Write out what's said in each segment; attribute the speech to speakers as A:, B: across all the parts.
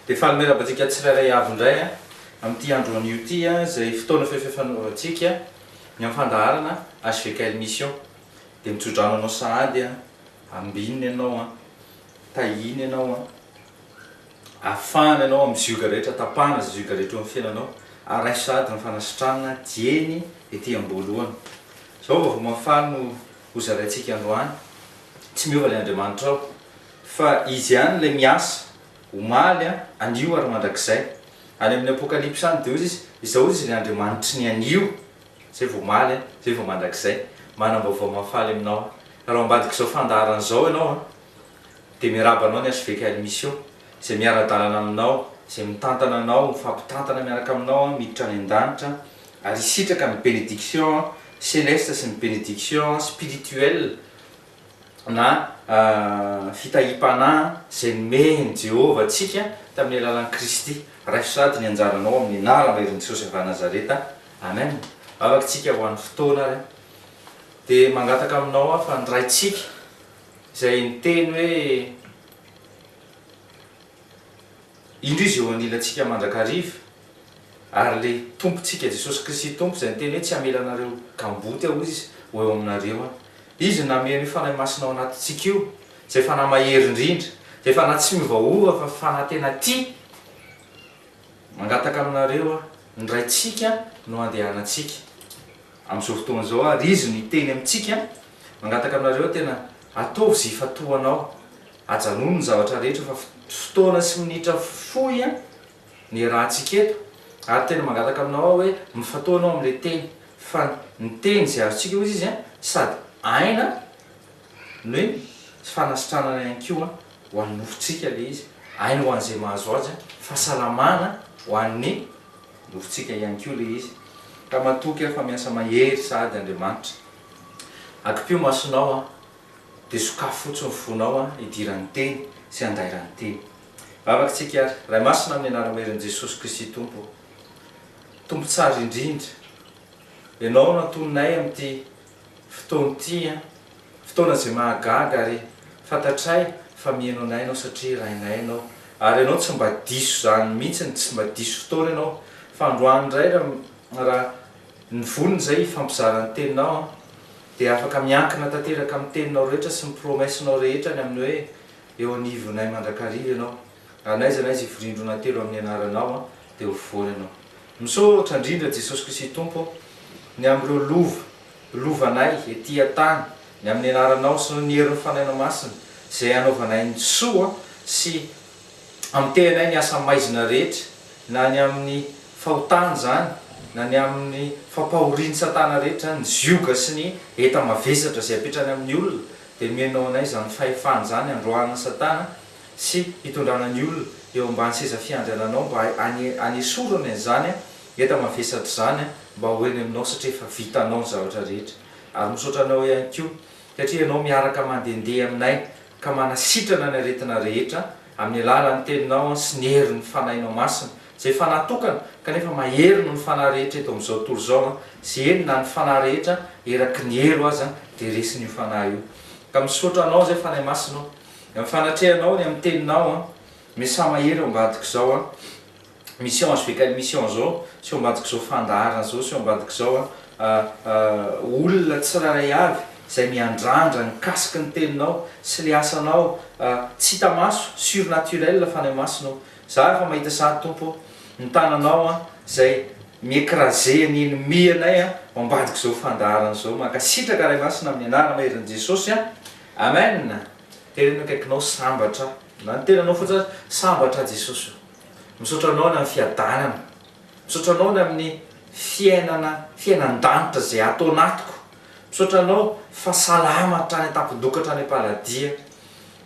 A: Dia falomerabantsika tsirairay avy indray amin'ity andro an'io ity izay fotoana fefefanaovantsika ny amfandaharana HVK mission. Dia mitsodrano anao sahady ambininy ianao tahiny ianao afana ianao amin'ny zioga rehetra tapahana izay zioga rehetra eo amin'ny fiainanao ary raiso sahady ny fanasitranana dieny ety am-boalohany. Izao vao mafaly no hozaraintsika androany tsy miova ilay Andriamanitra ao fa izy ihany ilay miasa omaly anio ary mandrakizay. Any amin'ny apokalipsy any dia izao izy ilay Andriamanitra ny anio zay vao omaly zay vao mandrakizay manam-baovao mafaly aminao. Raha ambadika izao fandaharana izao ianao dia miaraba anao ny HVK mission izay miara-dalana aminao, izay mitantana anao, mifampitantana miaraka aminao miditra any an-danitra ary isitraka ny bénédiction céleste sy ny bénédiction spirituelle na fitahim-panahy izay nomeny Jehovah antsika tamin'ny alalan'i Kristy. Raiso sady ny anjaranao amin'ny anarana Jesosy avy Nazareta. Amen. Afaka tsika ho an'ny fotoana ary dia mangataka aminao fa ndraitsika izay niteny hoe indro izy eo anilantsika mandrakariva ary le tompontsika Jesosy Kristy tompo izay niteny hoe tsy hamela anareo gamboty aho izy ho eo aminareo izy nameny fanahy masinao anatintsika io izay fanahy mahery indrindra izay fanahy tsy miovaova fa fanahy tena tia mangataka aminareo ndraitsika no andehanantsika amin'izao fotoana izao ary izy no iteny amintsika mangataka aminareo tena ataovy zay fatoanao ajanono ny zavatra rehetra fa fotoana sy minitra fohy ny rahantsika eto ary tena mangataka aminao hoe mifatoanao amin'ilay teny fa ny teny izay azontsika io izy sady aina no hoe fanasitranana ihany koa ho an'ny nofontsika le izy aina ho an'izay mahazo azy fahasalamana ho an'ny nofontsika ihany koa le izy ka matoky fa miasa mahery sady Andriamanitra akipio masonao dia sokafo fotsiny fonao idiran'ny teny sy andairan'ny teny. Vavaka tsika ary ray masina amin'ny anara-maheran'i Jesosy Kristy tompo tsara indrindra ianao natononay amin'ity fotoana ity fotoana izay mahagaga ary fantatray fa mihaino anay ianao satria rainay ianao ary ianao tsy mba diso zany mihitsy tsy mba diso fotoana ianao fa androany indray raha ny vonony izay fampizaran'ny teninao dia afaka miankina tanteraka amin'ny teninao rehetra sy ny promessinao rehetra ny amin'ny hoe eo anivonay mandrakariva ianao ary naiza naiza ivorindrona telo amin'ny anaranao dia ho voany ianao. Misaotra indrindra Jesosy Kristy tompo ny amin'ireo lovanay ety an-tany ny amin'ny anaranao sy ny herin'ny fanahinao masina izay anaovanay ny soa sy amin'ny tenay ny asa maizina rehetra na ny amin'ny fahotany zany na ny amin'ny fampahoriany satana rehetra ny zioga sy ny eta mavesatra izay apetrany amin'ny olona dia mihainao anay izany fahefany zany androana satana sy hitondrana ny olona eo ambany seza fiandriananao mba anesorany an'izany eta mavesatra zany mba hoeny aminao satria efa vitanao ny zavatra rehetra ary misaotra anao ihany koa satria ianao miaraka mandehandeha aminay ka manasitrana ny aretina rehetra amin'ny alalan'ny teninao sy ny herin'ny fanahinao masina izay fanatokana kanefa maherino ny fanahy rehetra eto amin'izao tontolo izao sy enina ny fanahy rehetra eraky ny hero azy dia resin'io fanahy io ka misaotra anao zay fanahy masinao mifanatrehanao ny amin'ny teninao misa mahery ambadika izao mission HVK mission zao sy ambadika izao fandaharana zao sy ambadika izao olona tsiraray avy izay miandrandra mikasiky ny teninao sy le asanao tsy hita maso surnaturel fanahy masinao za efa mahita sahady tompo ny tananao izay miécraser ny ennemi anay ambadika izao fandaharana izao mankasitraka ray masina amin'ny anarana maheran'i Jesosy amen. Tena akaikinao sambatra na ny tenanao fotsiny sambatra Jesosy misaotra anao ny amin'ny fiadanana misaotra anao ny amin'ny fiainan-danitra izay atao anatiko misaotra anao fahasalama hatrany an-tampidokatra any am-paladia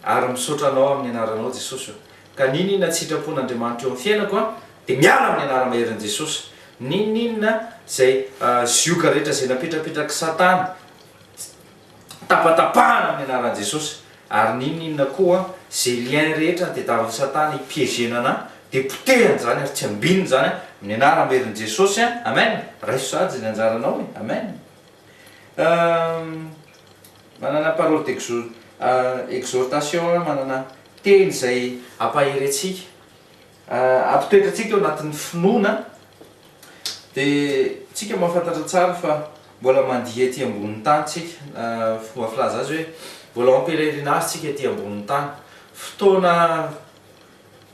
A: ary misaotra anao amin'ny anaranao Jesosy ka ninona tsy hitrapon'Andriamanitra eo amin'ny fiainako dia miala amin'ny anarana maheran'i Jesosy ninona izay zioka rehetra izay napetrapetraky satana tapatapahana amin'ny anaran'i Jesosy ary ninona koa izay lien rehetra dia tavy satana hipiégena dia potehany zany ary tsy ambininy zany amin'ny anarana maheran'i Jesosy amen. Raiso sady zay ny anjaranao amen. Manana parole d'exhortation manana teny izay ampahery antsika ampitoetra atsika eo anatin'ny finoana dia tsika mahafantatra tsara fa mbola mandiha aty ambonin'ny tany tsika fomba filaza azy hoe mbola mampelerinasy tsika aty ambonin'ny tany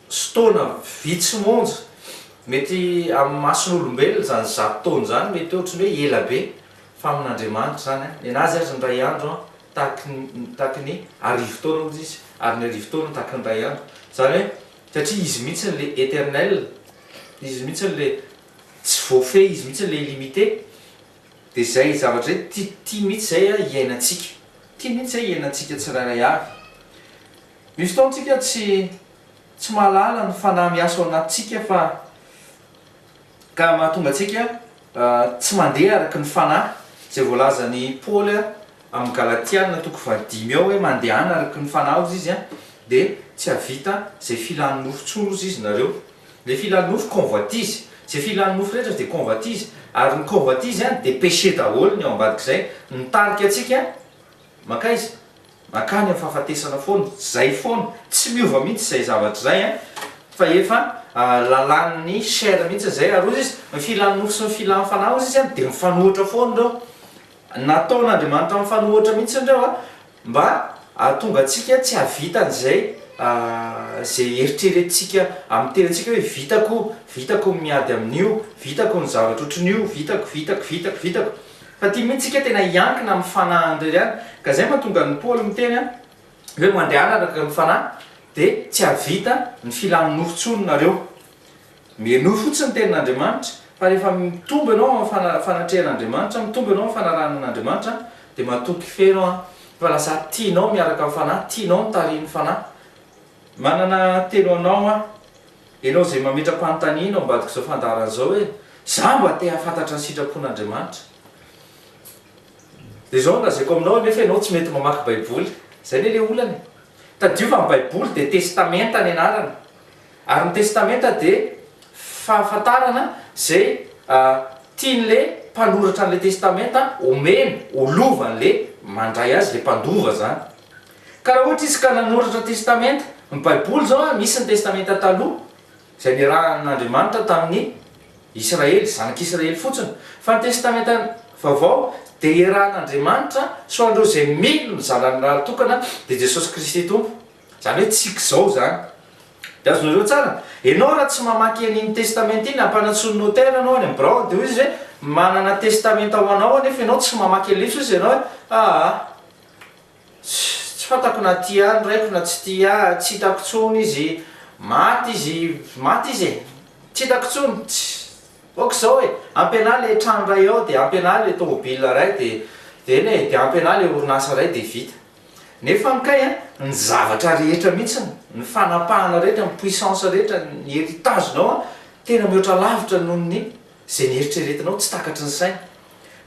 A: fotoana vitsy monja mety amin'ny mason'olombelona zany 100 taona zany mety ohatrany hoe ela be fa amin'Andriamanitra zany ny anazy azy ny ray andro tahaky ny arivo taona ozy izy ary ny arivo taona tahaky ny ray andro zany hoe satria izy mihitsy n'le éternel izy mihitsy n'le tsy voafe izy mihitsy n'le illimité dia zay zavatra hoe tia mihitsy zay iainantsika tia mihitsy zay iainantsika tsirairay avy misy fotoantsika tsy mahalala ny fanahy miasa ao anatintsika fa ka mahatonga atsika tsy mandeha araky ny fanahy zay voalazany Paoly amin'ny Galatiana toko 15 ao hoe mandehana araky ny fanahy ozy izy dia tsy havita zay filan'ny nofo tsoro ozy izy nareo le filan'ny nofo convoitise zay filan'ny nofo rehetra dia convoitise ary ny convoitise dia péché daholo ny ao ambadik'izay nitarika atsika maka izy makany amin'ny fahafatesana foana zay foana tsy miova mihitsy zay zavatra zay fa efa lalan'ny chair mihitsy zay ary ozy izy ny filan'ny nofo sy ny filan'ny fanahy ozy izy dia mifanohitra foana reo nataon'Andriamanitra mifanohitra mihitsy ndreo mba ahatonga atsika tsy havitan'zay zay eritreretintsika amin'ny tenantsika hoe vitako miady amin'io vitako ny zavatra ohatran'io vitako fa tia mihitsika tena iankina amin'ny fanahy indray any ka zay mahatonga ny Paoly miteny hoe mandehana araka ny fanahy dia tsy havita ny filan'ny nofo tsony nareo mienoho fotsiny tenin'Andriamanitra fa rehefa mitombo ianao amin'ny fanatrehan'Andriamanitra mitombo ianao amin'ny fanaranan'Andriamanitra dia mahatoky feno fa lasa tianao miaraka amin'ny fanahy tianao mitarihin'ny fanahy manana telo anao ianao zay mametra-panontaniana ao ambadika izao fandaharan'izao hoe za mba te hafantatra ny sitrapon'Andriamanitra dia zao ngazako aminao nefa ianao tsy mety mamaky baiboly zay ne le olany tadio fa ny baiboly dia testamenta ny anarana ary ny testamenta dia fahafantarana zay tian'le mpanoratra an'le testamenta omeny olovan'le mandray azy le mpandova zany ka raha ohatra izy ka nanoratra testamenta ny baiboly zao misy ny testamenta taloha zay niarahan'Andriamanitra tamin'ny Israely zanak'Israely fotsiny fa ny testamenta vaovao dia iarahan'Andriamanitra so andreo zay milo ny zanany raha tokana dia Jesosy Kristy tompo zany hoe tsika zao zany dia azonareo tsara ianao raha tsy mamaky an'iny testamenta iny ampanatsony notaire anao any am'brao dia hoy izy hoe manana testamenta ho anao nefa ianao tsy mamaky an'ilay izy ianao hoe tsy fantako na tia any raiko na tsy tia tsy hitako tsony izy maty izy tsy hitako tsony ok'izao hoe ampiana le trano ray ao dia ampiana le tomobile ray dia ampiana le orinasa ray dia vita nefa mikay ny zavatra rehetra mihitsy ny fanapahana rehetra ny puissance rehetra ny héritagenao tena mihoatra lavitra noho ny zay ny eritreretinao tsy takatry ny saina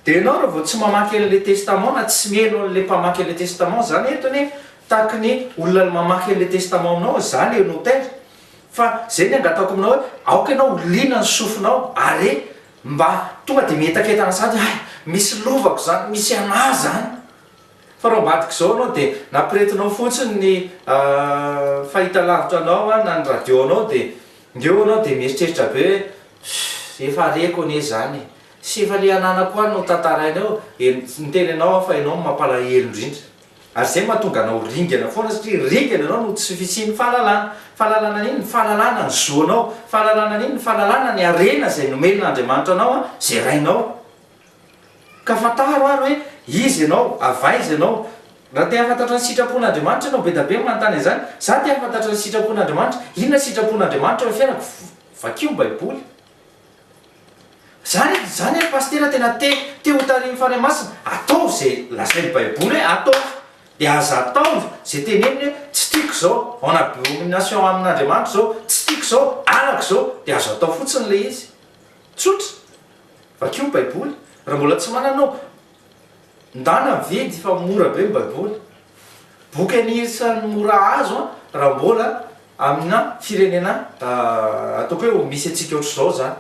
A: dia ianao raha vao tsy mamaky an'le testament na tsy mihaino an'le mpamaky an'le testament zany etony tahaky ny olona ny mamaky an'le testament aminao zany e notaire fa zay ny angatako aminao hoe aoka ianao olina ny sofinao ary mba tonga dia mihetaketana sady misy lovako zany misy anà zany fa raha ambadika izao anao dia nampiretinao fotsiny ny fahitalavitra anao na ny radio anao dia ndeo anao dia mieritreritra be hoe efa areko anie zany sy efa le ananako any no tantarainao niteny anao fa ianao mampalahelo indrindra ary zay mahatonga anao ringana foana satria ringana anao no tsy fisiany fahalalana iny ny fahalalana ny zoanao fahalalana iny ny fahalalana ny arena zay nomen'Andriamanitra anao zay rainao ka fantaro ary hoe izy ianao avaiza ianao raha te hafantatra ny sitrapon'Andriamanitra ianao be da be manontany an'izany za te hafantatra ny sitrapon'Andriamanitra inona sitrapon'Andriamanitra eo fiainako vakio baiboly zany hoe pastera tena te ho tariny fanahy masina atao zay lazainy baiboly hoe atao dia aza atao zay teneniny hoe tsy tiako zao en abomination amin'Andriamanitra zao tsy tiako zao alako zao dia azo atao fotsiny le izy tsotra vakio baiboly raha mbola tsy mananao ndana mividy fa mora be ny baiboly boky anisan'ny mora azo raha mbola amina firenena ataoko hoe misy atsika ohatr'izao zany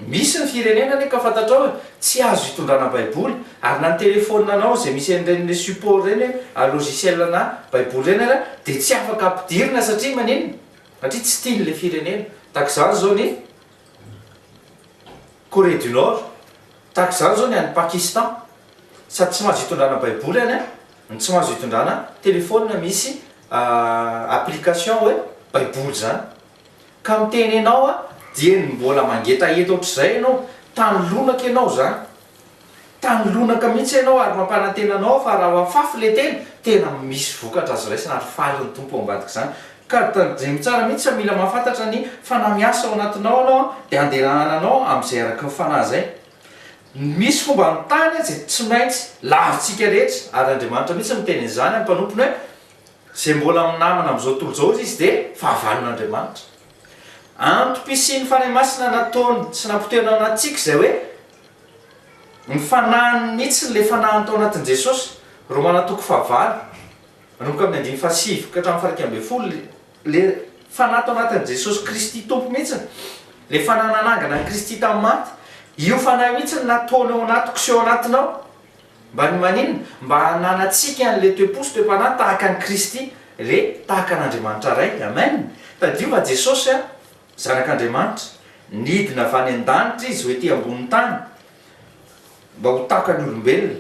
A: misy ny firenena ne ka fantatrao hoe tsy azo hitondrana baiboly ary na ny telefôna anao zay misy an'irenyle support reny logiciel na baiboly reny dia tsy afaka ampidirina satria maneniny satria tsy tiany le firenena tak'izany zao ny Corée du Nord, tak'izany zao ny any Pakistan sady tsy mahazo hitondrana baiboly any a, tsy mahazo hitondrana telefônina misy application hoe baiboly zany ka mitenenao a dia mbola mangeta eto ohatr'izay ianao tany lonaka ianao zany tany lonaka mihitsy ianao ary mampanantenanao fa raha afafy le tena misy vokatra azo raisina ary faly ny tompo ambadika zany ka tandremy tsara mihitsy mila mahafantatra ny fanamiasa ao anatinao anao dia andehananao amin'izay araka ny fanahy zay misy fomba ny tany zay tsy maintsy lavintsika rehetra ary Andriamanitra mihitsy mitenen'izany amin'ny mpanompony hoe zay mbola minamana amin'izao tontolo zao izy dia fahavalon'Andriamanitra antom-pisiany fanahy masina nataony sy nampitoerana anatsika zay hoe ny fanahiny mihitsy le fanahiny tao anatin'i Jesosy Romana 9:9 manomboka amin'ny 5 ka hatramin'ny 11 le fanahy tao anatin'i Jesosy Kristy tompo mihitsy le fanahy nanangana ny Kristy tamin'ny maty io fanahy mihitsy nataony ao anatiko sy ao anatinao mba ny maninona mba hananatsika an'le toe-posy toe-panahy tahaka ny Kristy le tahaka an'Andriamanitra ray amen tadiova Jesosy a zanak'Andriamanitra nidina avy any an-danitra izy hoe ty ambonin'ny tany mba ho tahaka ny olombelona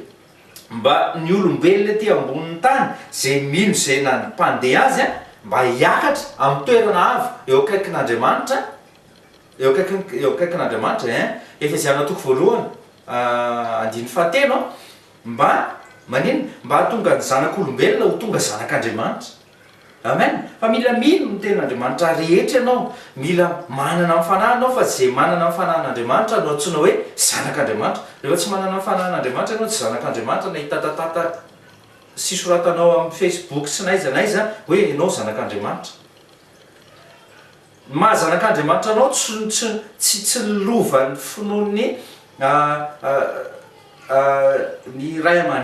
A: mba ny olombelona ty ambonin'ny tany zay mino zay nampandeha azy a mba hiakatra amin'ny toerana avy eo akaikin'Andriamanitra eo akaikin'Andriamanitra Efesiana 2:7 mba manino mba hatonga ny zanak'olombelona ho tonga zanak'Andriamanitra amen fa mila mino ny ten'Andriamanitra rehetra ianao mila manana amin'ny fanahinao fa zay manana amin'ny fanahin'Andriamanitra anao antsoina hoe zanak'Andriamanitra rehefa tsy manana amin'ny fanahin'Andriamanitra ianao tsy zanak'Andriamanitra na hitatatata sy soratanao amin'ny Facebook sy naiza hoe ianao zanak'Andriamanitra mahazanak'Andriamanitra anao tsy lova ny finoany ny ray aman